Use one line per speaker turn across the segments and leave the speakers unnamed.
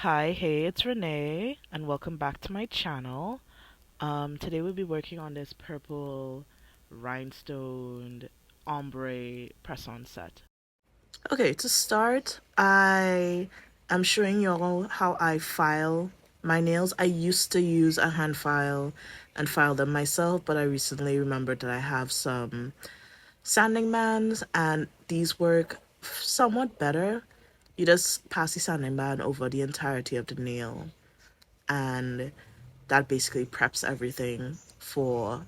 Hi, hey, it's Renee, and welcome back to my channel. Today we'll be working on this purple rhinestoned ombre press-on set. Okay, to start, I am showing y'all how I file my nails. I used to use a hand file and file them myself, but I recently remembered that I have some sanding bands and these work somewhat better. You just pass the sanding band over the entirety of the nail and that basically preps everything for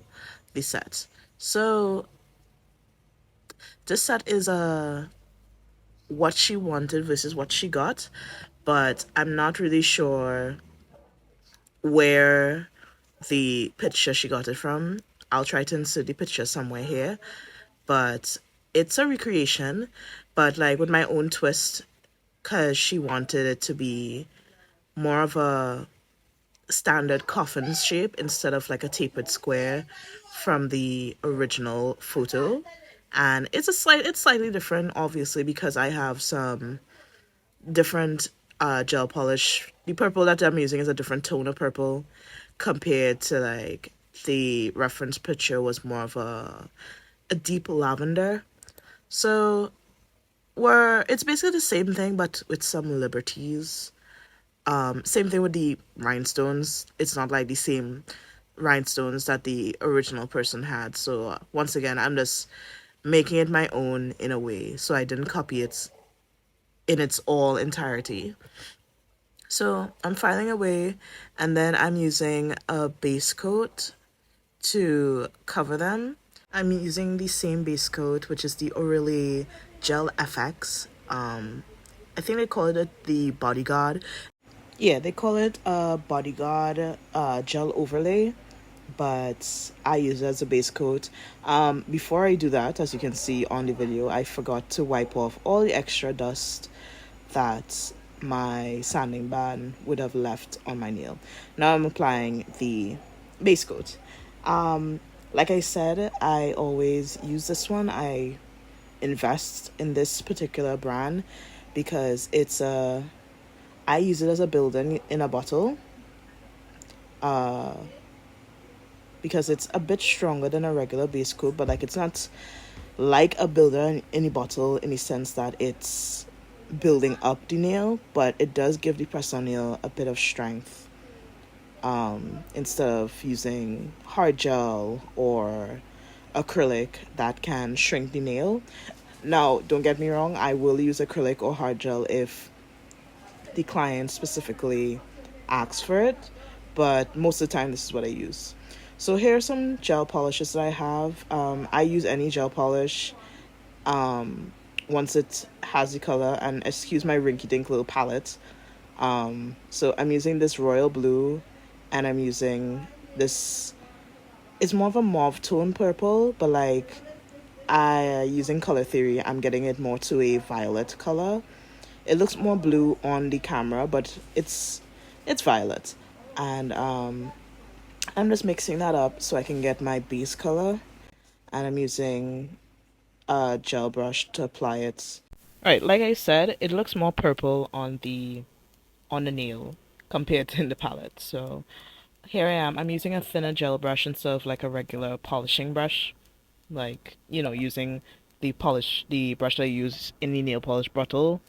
the set. So this set is a what she wanted versus what she got, but I'm not really sure where the picture she got it from. I'll try to insert the picture somewhere here, but it's a recreation, but like with my own twist, because she wanted it to be more of a standard coffin shape instead of like a tapered square from the original photo. And it's slightly different, obviously, because I have some different gel polish. The purple that I'm using is a different tone of purple compared to like the reference picture was more of a deep lavender. So it's basically the same thing but with some liberties. Same thing with the rhinestones. It's not like the same rhinestones that the original person had. So once again, I'm just making it my own in a way. So I didn't copy it in its all entirety. So I'm filing away and then I'm using a base coat to cover them. I'm using the same base coat, which is the Orly Gel FX. I think they call it the Bodyguard. Yeah, they call it a bodyguard gel overlay, but I use it as a base coat. Before I do that, as you can see on the video, I forgot to wipe off all the extra dust that my sanding band would have left on my nail. Now I'm applying the base coat. Like I said, I always use this one. I invest in this particular brand because I use it as a building in a bottle because it's a bit stronger than a regular base coat, but like it's not like a builder in a bottle in the sense that it's building up the nail, but it does give the press-on nail a bit of strength instead of using hard gel or acrylic that can shrink the nail. Now, don't get me wrong, I will use acrylic or hard gel if the client specifically asks for it, but most of the time this is what I use. So here are some gel polishes that I have. I use any gel polish once it has the color, and excuse my rinky-dink little palette. So I'm using this royal blue and I'm using this, it's more of a mauve tone purple, but like using color theory, I'm getting it more to a violet color. It looks more blue on the camera, but it's violet. And I'm just mixing that up so I can get my base color. And I'm using a gel brush to apply it. Alright, like I said, it looks more purple on the nail compared to in the palette. So here I am. I'm using a thinner gel brush instead of like a regular polishing brush. Like, using the brush that I use in the nail polish bottle.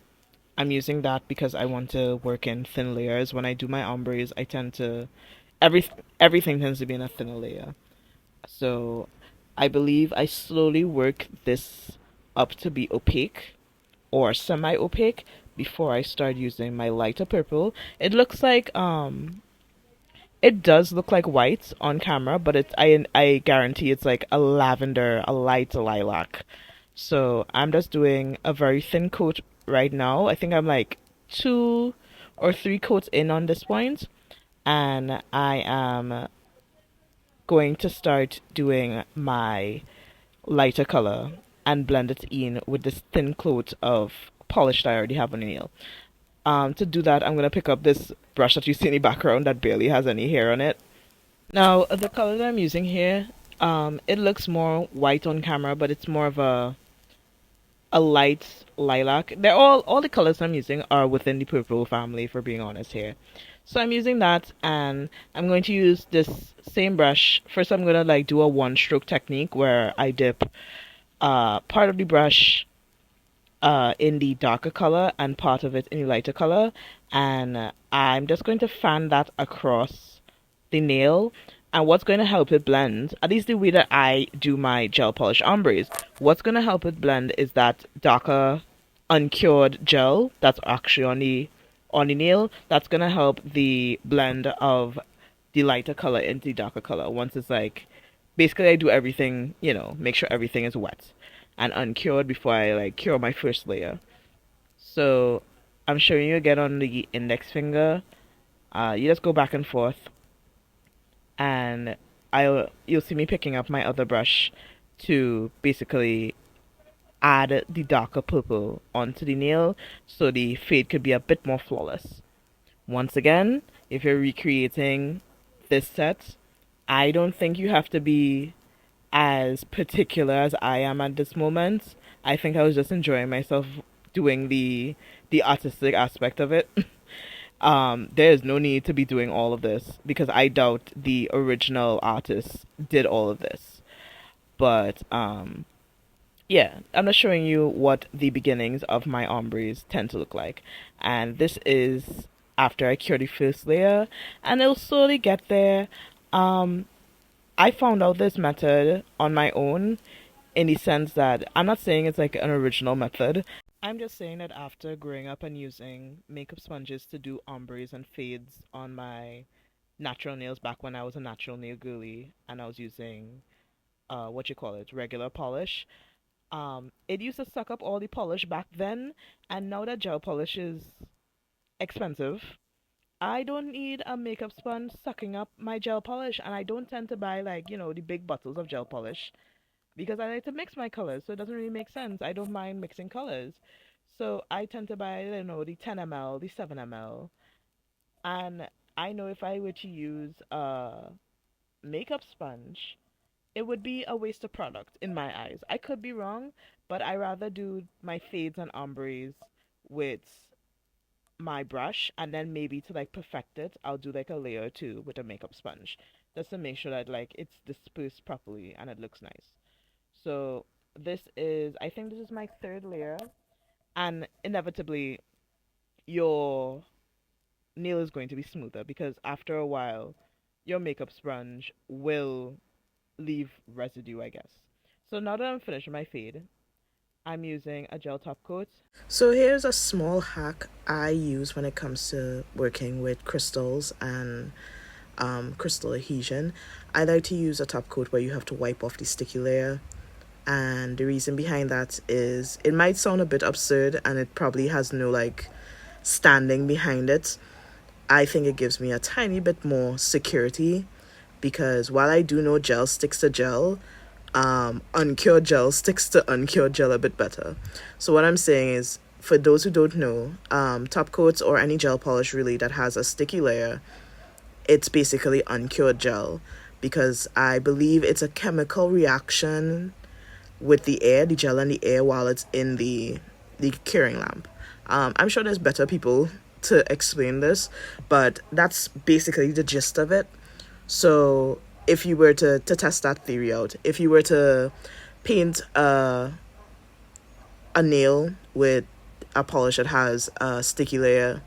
I'm using that because I want to work in thin layers. When I do my ombres, I tend to every everything tends to be in a thinner layer. So I believe I slowly work this up to be opaque or semi-opaque before I start using my lighter purple. It looks like it does look like white on camera, but I guarantee it's like a lavender, a light lilac. So I'm just doing a very thin coat right now. I think I'm like 2 or 3 coats in on this point, and I am going to start doing my lighter color and blend it in with this thin coat of polish that I already have on the nail. To do that, I'm going to pick up this brush that you see in the background that barely has any hair on it. Now, the color that I'm using here, it looks more white on camera, but it's more of a a light lilac. They're all the colors I'm using are within the purple family, for being honest here. So I'm using that, and I'm going to use this same brush. First, I'm gonna like do a one stroke technique where I dip part of the brush in the darker color and part of it in the lighter color, and I'm just going to fan that across the nail. And what's going to help it blend, at least the way that I do my gel polish ombres, what's going to help it blend is that darker uncured gel that's actually on the nail. That's going to help the blend of the lighter color into the darker color. Once it's like, basically I do everything, make sure everything is wet and uncured before I like cure my first layer. So I'm showing you again on the index finger. You just go back and forth, and you'll see me picking up my other brush to basically add the darker purple onto the nail so the fade could be a bit more flawless. Once again, if you're recreating this set, I don't think you have to be as particular as I am at this moment. I think I was just enjoying myself doing the artistic aspect of it. There is no need to be doing all of this because I doubt the original artist did all of this. But yeah, I'm just showing you what the beginnings of my ombres tend to look like. And this is after I cure the first layer, and it'll slowly get there. I found out this method on my own in the sense that I'm not saying it's like an original method. I'm just saying that after growing up and using makeup sponges to do ombres and fades on my natural nails back when I was a natural nail girly and I was using what you call it, regular polish. It used to suck up all the polish back then, and now that gel polish is expensive, I don't need a makeup sponge sucking up my gel polish, and I don't tend to buy like, the big bottles of gel polish because I like to mix my colors, so it doesn't really make sense. I don't mind mixing colors. So I tend to buy, the 10 ml, the 7 ml. And I know if I were to use a makeup sponge, it would be a waste of product in my eyes. I could be wrong, but I rather do my fades and ombres with my brush, and then maybe to like perfect it, I'll do like a layer or two with a makeup sponge just to make sure that like it's dispersed properly and it looks nice. So I think this is my third layer, and inevitably your nail is going to be smoother because after a while your makeup sponge will leave residue, I guess. So now that I'm finished with my fade, I'm using a gel top coat. So here's a small hack I use when it comes to working with crystals and crystal adhesion. I like to use a top coat where you have to wipe off the sticky layer. And the reason behind that is it might sound a bit absurd and it probably has no like standing behind it. I think it gives me a tiny bit more security because while I do know gel sticks to gel, uncured gel sticks to uncured gel a bit better. So what I'm saying is, for those who don't know, top coats or any gel polish really that has a sticky layer, it's basically uncured gel because I believe it's a chemical reaction with the air, the gel and the air while it's in the curing lamp. I'm sure there's better people to explain this, but that's basically the gist of it. So if you were to test that theory out, if you were to paint a nail with a polish that has a sticky layer,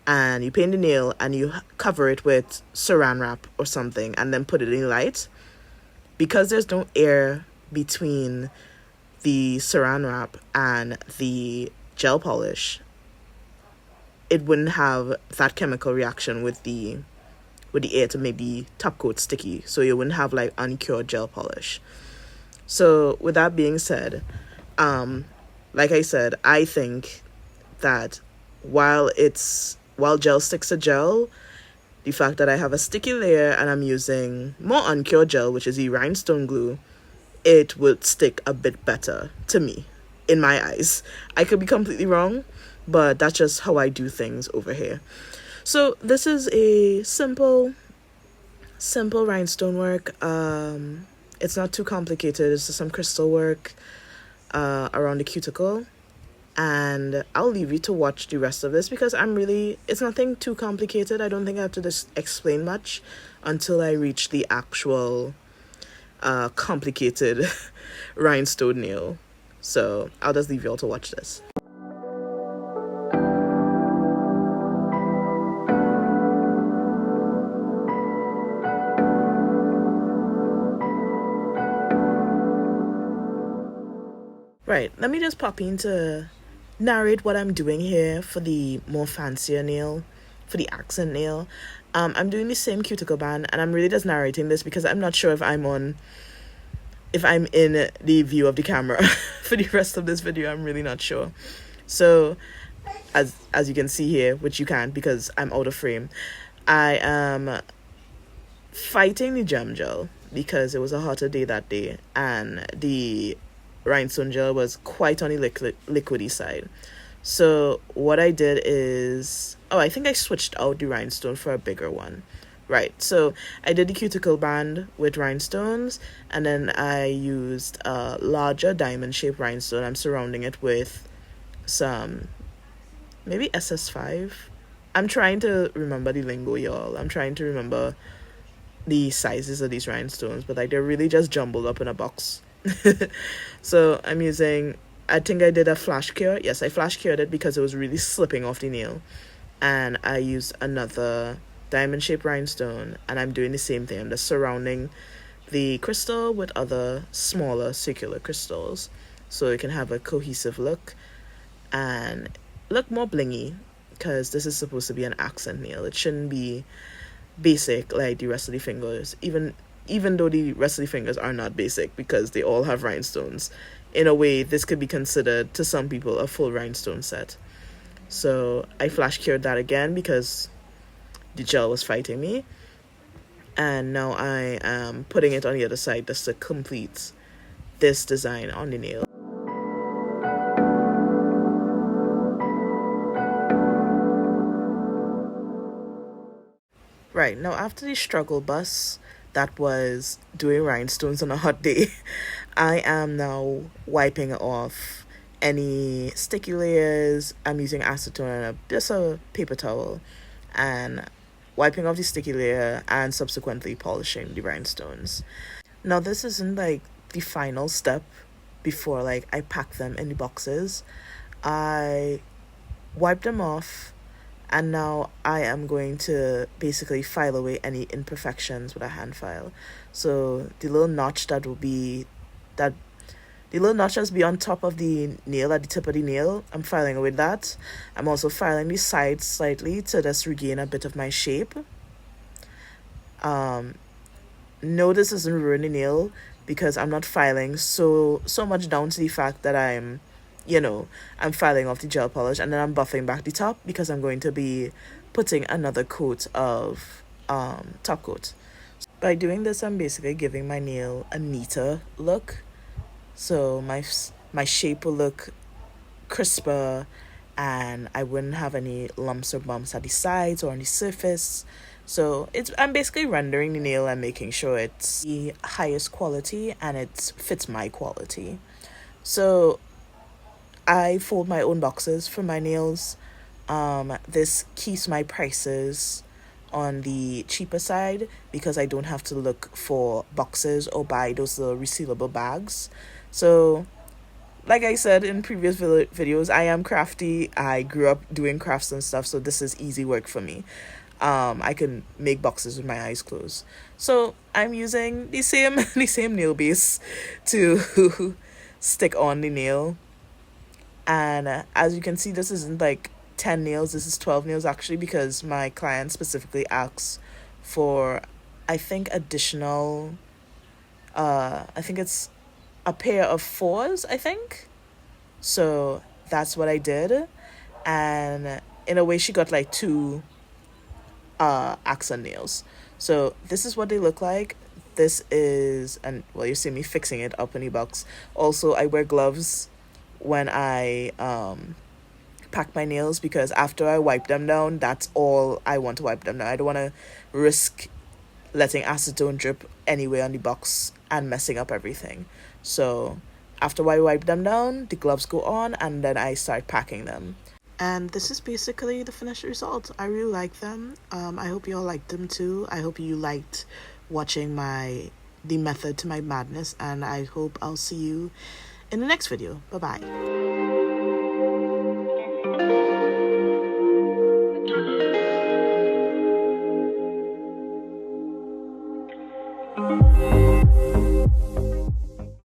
and you paint the nail and you cover it with saran wrap or something and then put it in light, because there's no air between the saran wrap and the gel polish, it wouldn't have that chemical reaction with the air to make the top coat sticky, so you wouldn't have like uncured gel polish. So with that being said, like I said, I think that while gel sticks to gel, the fact that I have a sticky layer and I'm using more uncured gel, which is the rhinestone glue, it would stick a bit better to me, in my eyes. I could be completely wrong, but that's just how I do things over here. So this is a simple rhinestone work. It's not too complicated. It's just some crystal work. around the cuticle, and I'll leave you to watch the rest of this because it's nothing too complicated. I don't think I have to just explain much until I reach the actual complicated rhinestone nail. So I'll just leave you all to watch this. Right, let me just pop in to narrate what I'm doing here for the more fancier nail, for the accent nail. I'm doing the same cuticle band, and I'm really just narrating this because I'm not sure if I'm in the view of the camera for the rest of this video. I'm really not sure. So as you can see here, which you can't because I'm out of frame, I am fighting the gem gel because it was a hotter day that day, and the rhinestone gel was quite on the liquidy side. So what I did is, I think I switched out the rhinestone for a bigger one. Right, so I did the cuticle band with rhinestones, and then I used a larger diamond-shaped rhinestone. I'm surrounding it with some, maybe SS5. I'm trying to remember the lingo, y'all. I'm trying to remember the sizes of these rhinestones, but like they're really just jumbled up in a box. So I'm using, I think I did a flash cure. Yes, I flash cured it because it was really slipping off the nail. And I used another diamond shaped rhinestone, and I'm doing the same thing. I'm just surrounding the crystal with other smaller circular crystals so it can have a cohesive look and look more blingy, because this is supposed to be an accent nail. It shouldn't be basic like the rest of the fingers, even though the rest of the fingers are not basic because they all have rhinestones. In a way, this could be considered to some people a full rhinestone set. So I flash cured that again because the gel was fighting me, and now I am putting it on the other side just to complete this design on the nail. Right, now after the struggle bus that was doing rhinestones on a hot day, I am now wiping off any sticky layers. I'm using acetone and just a paper towel and wiping off the sticky layer and subsequently polishing the rhinestones. Now this isn't like the final step before like I pack them in the boxes. I wipe them off, and now I am going to basically file away any imperfections with a hand file. So the little notch that the little notch that's be on top of the nail, at the tip of the nail, I'm filing away that. I'm also filing the sides slightly to just regain a bit of my shape. No, this doesn't ruin the nail because I'm not filing so much down to the fact that I'm filing off the gel polish, and then I'm buffing back the top because I'm going to be putting another coat of top coat. By doing this, I'm basically giving my nail a neater look. So my shape will look crisper, and I wouldn't have any lumps or bumps at the sides or on the surface. So I'm basically rendering the nail and making sure it's the highest quality and it fits my quality. So I fold my own boxes for my nails. This keeps my prices on the cheaper side because I don't have to look for boxes or buy those little resealable bags. So like I said in previous videos, I am crafty. I grew up doing crafts and stuff, so this is easy work for me. I can make boxes with my eyes closed. So I'm using the same nail base to stick on the nail. And as you can see, this isn't like 10 nails, this is 12 nails actually, because my client specifically asks for, I think, additional, I think it's a pair of 4s, I think. So that's what I did. And in a way, she got like 2 accent nails. So this is what they look like. This is, and well, you see me fixing it up in the box. Also, I wear gloves when I pack my nails because after I wipe them down, that's all I want to wipe them down. I don't want to risk letting acetone drip anywhere on the box and messing up everything. So After I wipe them down, the gloves go on, and then I start packing them. And this is basically the finished result. I really like them. I hope you all liked them too. I hope you liked watching the method to my madness, and I hope I'll see you in the next video. Bye bye.